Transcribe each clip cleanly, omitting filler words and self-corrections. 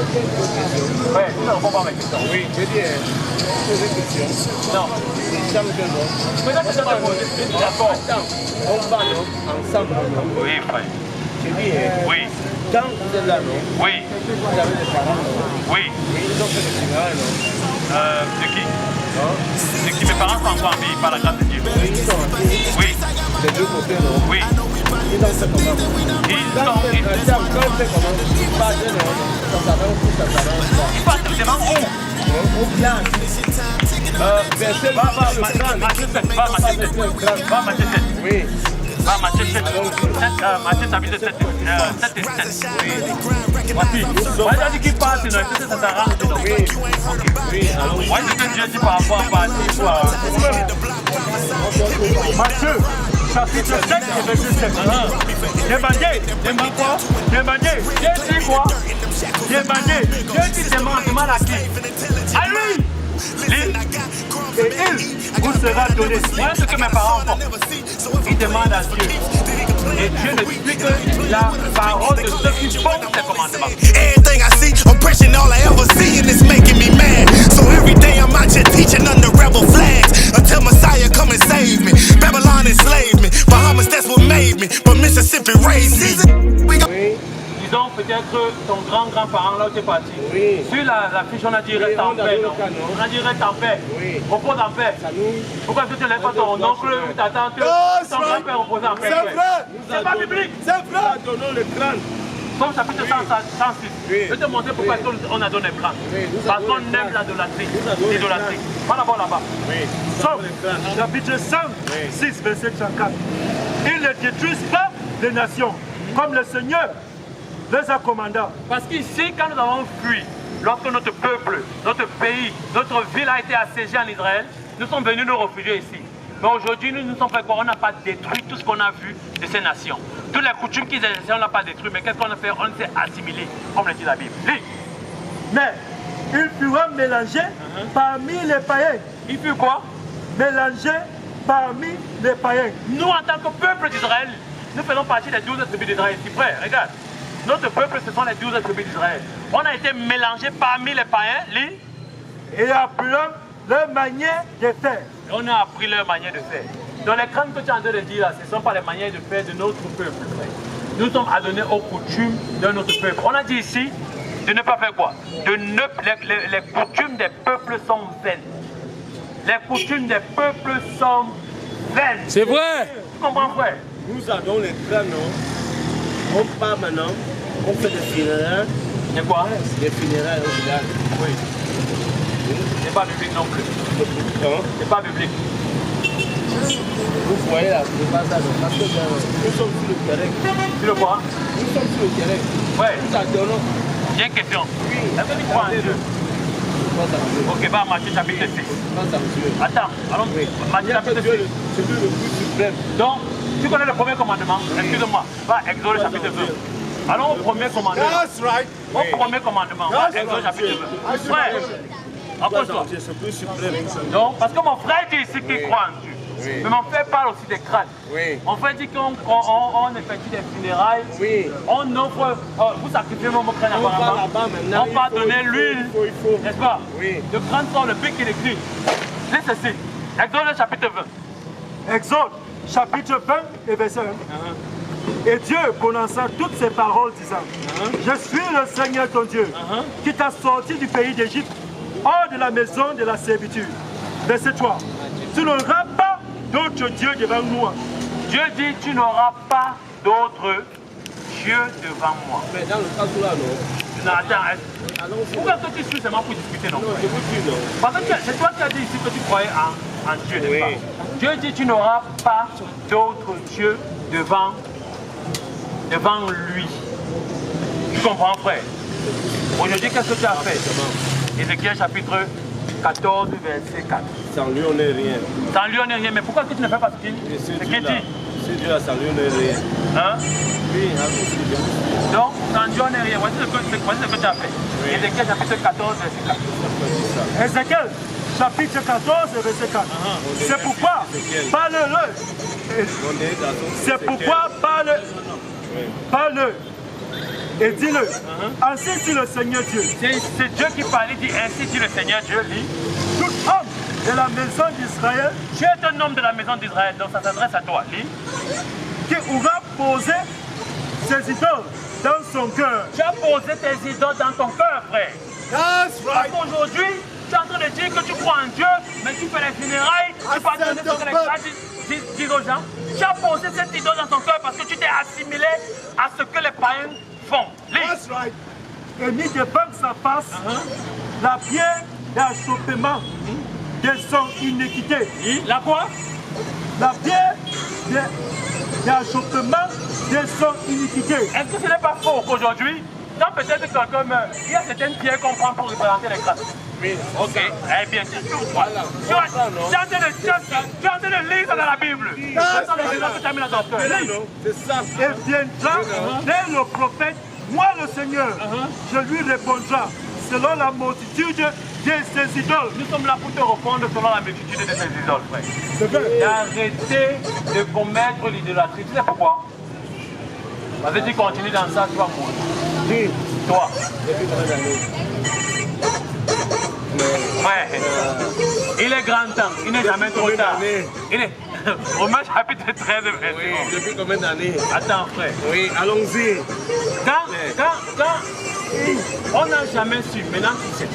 Ouais, tu ne réponds pas à ma question. Oui, je dis, poser une question. Non. Ensemble, non. Mais là, tu as posé. D'accord. On va non, ensemble, non. Oui, frère. Je dis, Oui. quand vous êtes là, non. Oui. Vous avez des parents, non. Oui. Ils ont fait des funérailles, non. De qui? Non. De qui? Mes parents sont encore en vie, par la grâce de Dieu. Oui, ils sont assis. Oui. Des deux côtés, non. Oui. Ils ont fait comment? Quand c'est comment? Ils partent, non. Ça s'arrange tout, ça s'arrange pas. Ils partent devant où? Au plan. Verset Va, Matthieu 7. Va, Matthieu 7. Va, Matthieu 7. Oui. Va, Matthieu 7. Matthieu chapitre 7. 7 et 7. Oui. Voici. Moi, j'ai dit qu'il parte, non. Est-ce que ça s'arrange? Oui. Oui. Alors, moi, je te dis par rapport à partir. Matthieu chapitre 7 et verset 7. Demandez. Dieu dit quoi? Demandez. Dieu dit demande à qui? À lui. Et il vous sera donné. Voilà ce que mes parents font. Ils demandent à Dieu. Et Dieu n'explique la parole de ceux qui font ces commandements. Everything I see, oppression, all I ever see, and it's making me mad. So every day I'm out here teaching under rebel flags until Messiah come and save me. Babylon enslaved me, Bahamas that's what made me, but Mississippi raised me. Disons peut-être ton grand-grand-parent là où tu es parti. Oui. Sur la fiche on a dit reste en paix, non? On a dit reste en paix. Oui. Repose en paix. Pourquoi est-ce que tu ne lèves pas ton oncle ou ta tante? Ton grand-père repose en paix. C'est vrai. C'est pas biblique. C'est vrai. Donnons le crâne. Comme chapitre 106. Oui. Je vais te montrer pourquoi on a donné le crâne. Parce qu'on aime l'idolâtrie. Va d'abord là-bas. Oui. Somme, chapitre 106, verset 34. Ils ne détruisent pas les nations, comme le Seigneur les a commandés. Parce qu'ici, quand nous avons fui, lorsque notre peuple, notre pays, notre ville a été assiégée en Israël, nous sommes venus nous réfugier ici. Mais aujourd'hui, nous sommes fait quoi? On n'a pas détruit tout ce qu'on a vu de ces nations. Toutes les coutumes qu'ils exerçaient, on n'a pas détruit. Mais qu'est-ce qu'on a fait? On s'est assimilé, comme le dit la Bible. Lis. Mais ils furent mélangés parmi les païens. Il fut quoi? Mélangés parmi les païens. Nous, en tant que peuple d'Israël, nous faisons partie des 12 tribus d'Israël. C'est vrai, regarde. Notre peuple, ce sont les 12 tribus d'Israël. On a été mélangés parmi les païens. Lis. Et appelons leur manière de faire. Et on a appris leur manière de faire. Dans les crânes que tu es en train de dire là, ce ne sont pas les manières de faire de notre peuple. Nous sommes adonnés aux coutumes de notre peuple. On a dit ici de ne pas faire quoi? Les coutumes des peuples sont vaines. Les coutumes des peuples sont vaines. C'est vrai. Tu comprends, frère? Nous avons les crânes, non? On part maintenant, on fait des funérailles. C'est quoi? Des funérailles au village. Oui. C'est pas biblique non plus. C'est pas biblique. Vous voyez là, c'est pas ça, non? Parce que nous sommes sur le terrain. Tu le vois? Nous sommes sur le terrain. Ouais. Nous adorons. J'ai une question. Oui. Est-ce que tu crois en Dieu? Ok, va à Matthieu chapitre 6. Attends, allons. Matthieu chapitre 6. C'est lui le plus suprême. Donc, tu connais le premier commandement? Excuse-moi. Va à Exode chapitre 20. Allons au premier commandement. That's right. Au premier commandement. Va à Exode chapitre 20. Frère, accroche-toi. C'est le plus suprême. Donc, parce que mon frère dit ici qu'il croit en Dieu. Oui. Mais mon frère parle aussi des crânes. Oui. Mon frère dit qu'on effectue des funérailles. Oui. On offre, vous sacrifiez mon crâne On va apparemment. là-bas maintenant. On va donner l'huile. Il faut. N'est-ce pas? Oui. Le crâne sort le pic qu'il écrit. Lis ceci. Exode chapitre 20. Exode, chapitre 20 et verset 1. Et Dieu prononça toutes ces paroles disant, je suis le Seigneur ton Dieu, qui t'a sorti du pays d'Égypte, hors de la maison de la servitude. Verset 3. Tu n'auras pas d'autre Dieu devant moi. Dieu dit, tu n'auras pas d'autre Dieu devant moi. Mais dans le cas où là, non? Non, attends. Pourquoi est-ce que tu suis seulement pour discuter, non? Non, je vous dis non. Parce que c'est toi qui as dit ici que tu croyais en Dieu, n'est-ce Oui. pas? Dieu dit, tu n'auras pas d'autre Dieu devant lui. Tu comprends, frère? Aujourd'hui, qu'est-ce que tu as fait? Ézéchiel chapitre 14, verset 4. Sans lui, on n'est rien. Sans lui, on n'est rien. Mais pourquoi est-ce que tu ne fais pas ce qu'il dit? C'est Dieu là, sans lui, on n'est rien. Hein? Oui, à Donc, sans Dieu, on n'est rien. Voici ce que tu as fait. Oui. Ézéchiel chapitre 14, verset 4. Ézéchiel, chapitre 14 et verset 4. C'est pourquoi parle-le. C'est pourquoi parle-le Et dis-le, ainsi dit le Seigneur Dieu. C'est Dieu qui parle, il dit ainsi dit le Seigneur Dieu, lit. Tout homme de la maison d'Israël, Tu es un homme de la maison d'Israël, donc ça s'adresse à toi, lis. qui aura posé ses idoles dans son cœur. Tu as posé tes idoles dans ton cœur, frère. That's Parce right. qu'aujourd'hui, tu es en train de dire que tu crois en Dieu, mais tu fais les funérailles, tu vas donner ce que les gens disent aux gens. Tu as posé cette idole dans ton cœur parce que tu t'es assimilé à ce que les païens font. Lis. That's right. Et mit devant sa face la pierre d'achoppement de son iniquité. La quoi? La pierre d'achoppement de son iniquité. Est-ce que ce n'est pas faux qu'aujourd'hui, quand peut-être quelqu'un meurt, il y a certaines pierres qu'on prend pour représenter les grâces? Oui. Ok. Eh bien, tu es en train de lire ça dans la Bible. Ce sont les idoles que tu as mis dans ton cœur. Lis. C'est ça. Et viendra vers le prophète, moi le Seigneur, je lui répondrai selon la multitude de ses idoles. Nous sommes là pour te répondre selon la multitude de tes idoles, frère. C'est vrai. Et arrêtez de commettre l'idolâtrie. Tu sais pourquoi? Parce que tu continues dans ça, tu vas mourir. Oui. Toi. Depuis combien d'années? Ouais. Il est grand temps. Il n'est jamais trop tard. Il est... Romains chapitre 13, verset Oui. 11. Depuis combien d'années? Attends, frère. Oui, allons-y. Quand on n'a jamais su, maintenant tu sais.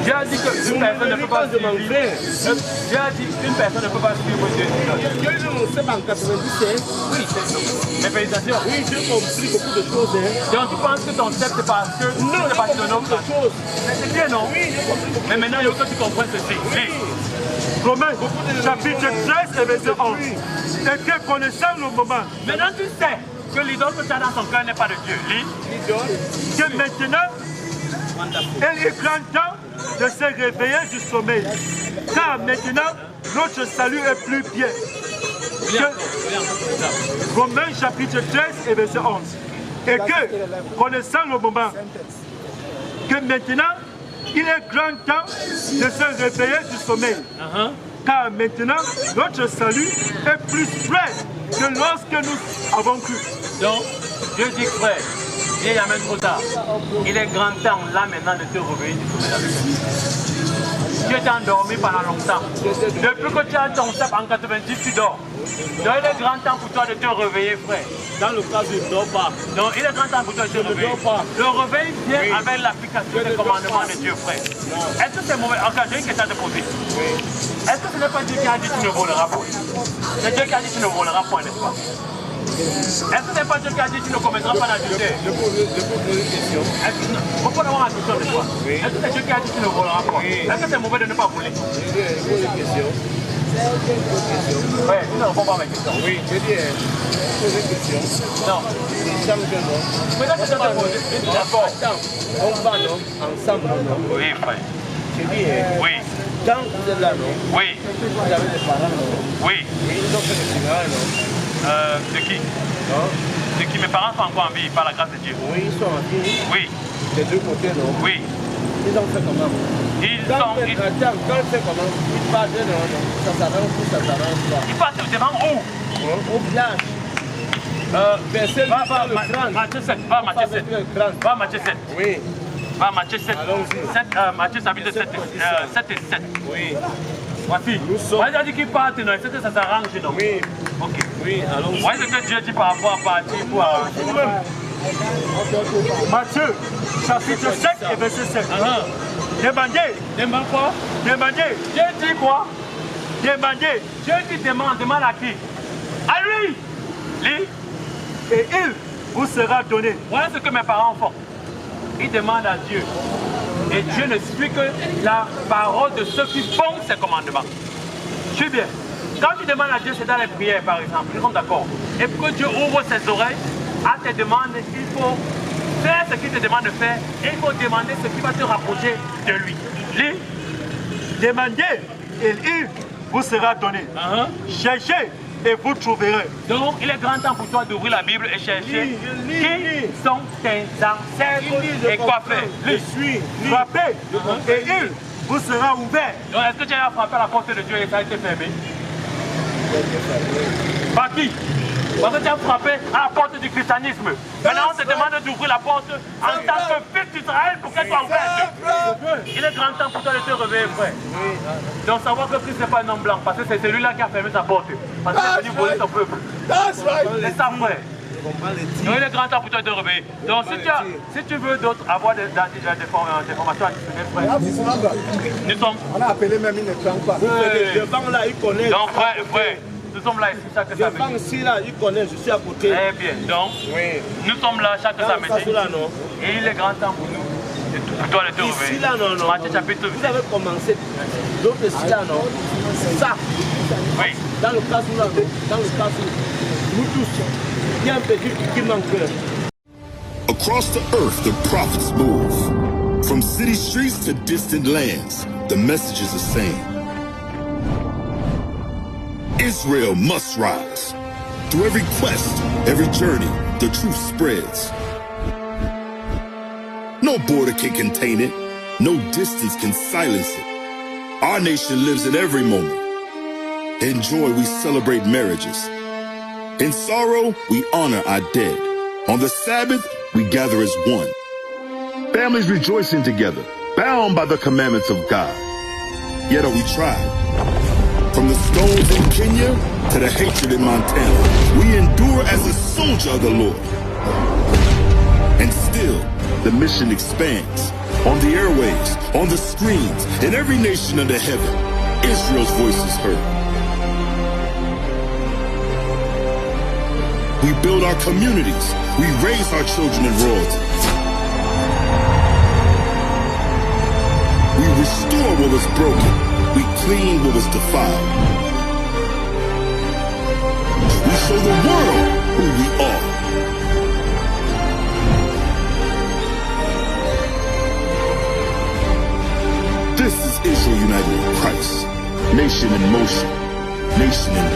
Dieu a dit qu'une personne ne peut pas suivre. Dieu a dit qu'une personne ne peut pas suivre Dieu. Dieu nous montre en 97. Oui, mais félicitations. Oui, j'ai compris beaucoup de choses. Donc tu penses que ton step c'est parce que Non, c'est parce que j'ai ton compris beaucoup de choses. Mais c'est bien, non? Oui, j'ai compris beaucoup Mais maintenant il faut que tu comprennes ceci. Lis. Romains chapitre 13 et verset 11. Et que connaissant le moment, Maintenant tu sais que l'idole que tu as dans ton cœur n'est pas de Dieu. Lis. que maintenant, il est grand temps de se réveiller du sommeil. Car maintenant, notre salut est plus bien. Romains chapitre 13 et verset 11. Et que, connaissant le moment, que maintenant, il est grand temps de se réveiller du sommeil. Car maintenant, notre salut est plus près que lorsque nous avons cru. Donc, Dieu dit frère, il est jamais trop tard. Il est grand temps là maintenant de te réveiller du sommeil. Tu es endormi pendant longtemps. Depuis que tu as ton step en 90, tu dors. Donc il est grand temps pour toi de te réveiller, frère. Dans le cas où je ne dors pas. Donc il est grand temps pour toi de te réveiller. Le réveil vient avec l'application des commandements de Dieu, frère. Est-ce que c'est mauvais? Encore, j'ai une question à te poser. Est-ce que ce n'est pas Dieu qui a dit tu ne voleras point? C'est Dieu qui a dit tu ne voleras point, n'est-ce pas? Est-ce que ce n'est pas Dieu qui a dit tu ne commettras pas d'adultère? Je peux poser une question. Pourquoi avoir ma question de toi? Est-ce que c'est Dieu qui a dit tu ne voleras point? Est-ce que c'est mauvais de ne pas voler? Je pose une question. Ouais, tu ne réponds pas à ma question. Oui, je dis, je pose une question. Non. Ensemble, non? Peut-être que je te pose. D'accord. Attends, on va, non? Ensemble, non? Oui, frère. Je dis, Oui. quand vous êtes là, non? Oui. Vous avez des parents, non? Oui. Oui, ils ont fait des funérailles, non? De qui? Non? De qui? Mes parents sont encore en vie par la grâce de Dieu. Oui, ils sont en vie. Oui. Des deux côtés, non? Oui. Ils ont fait comment? Attends, quand ils fait comment? Ils partent, non? Ça s'arrange ou ça s'arrange pas? Ils partent devant où? Au village. Verset Matthieu 7. Va Matthieu 7. Va Matthieu 7. Oui. Va Matthieu 7. Allons-y. Matthieu chapitre 7 et 7. Oui. Voici. Nous sommes- Moi, j'ai dit qu'ils partent, non? Est-ce que ça s'arrange, non? Oui. Ok. Oui, allons-y. Voici ce que Dieu dit par rapport à partir pour arranger. Matthieu chapitre 7 et verset 7. Demandez, Demande quoi? demandez, Dieu dit quoi? demandez, Dieu dit demande à qui? À lui! Lis. et il vous sera donné. Voilà ce que mes parents font. Ils demandent à Dieu. Et Dieu ne suit que la parole de ceux qui font ses commandements. Suis bien. Quand tu demandes à Dieu, c'est dans les prières, par exemple. Nous sommes d'accord. Et pour que Dieu ouvre ses oreilles à tes demandes, il faut faire ce qu'il te demande de faire. Et il faut demander ce qui va te rapprocher de lui. Lis. Demandez et il vous sera donné. Cherchez et vous trouverez. Donc, il est grand temps pour toi d'ouvrir la Bible et chercher qui sont tes ancêtres et quoi faire. Lis. Frappez et il vous sera ouvert. Donc, est-ce que tu as frappé à la porte de Dieu et ça a été fermé? Par qui? Parce que tu as frappé à la porte du christianisme. Maintenant, on te demande d'ouvrir la porte en tant que fils d'Israël pour qu'elle soit ouverte. Il est grand temps pour toi de te réveiller, frère. Donc, savoir que Christ n'est pas un homme blanc, parce que c'est celui-là qui a fermé sa porte. Parce qu'il est venu voler son peuple. C'est ça, frère. Donc, il est grand temps pour toi de te réveiller. Donc, si tu veux avoir des formations additionnelles, frère, nous sommes. On a appelé même, il ne prend pas. Le banc là, il connaît. Donc, frère, nous sommes là ici chaque samedi. Le banc ici là, il connaît, je suis à côté. Très bien. Donc, nous sommes là chaque samedi. Là, non. Et il est grand temps pour nous. Toi, de te réveiller. Ici là, non, non. Matthieu chapitre 8. Vous avez commencé. Donc, ici là, non. Ça. Oui. Dans le cas où là, dans le cas où nous tous, il y a un petit qui manque. Across the earth, the prophets move. From city streets to distant lands, the message is the same. Israel must rise. Through every quest, every journey, the truth spreads. No border can contain it. No distance can silence it. Our nation lives in every moment. In joy, we celebrate marriages. In sorrow, we honor our dead. On the Sabbath, we gather as one. Families rejoicing together, bound by the commandments of God. Yet are we tried? From the stones in Kenya to the hatred in Montana, we endure as a soldier of the Lord. And still, the mission expands. On the airwaves, on the screens, in every nation under heaven, Israel's voice is heard. We build our communities. We raise our children in royalty. We restore what was broken. We clean what was defiled. We show the world who we are. This is Israel united in Christ. Nation in motion. Nation in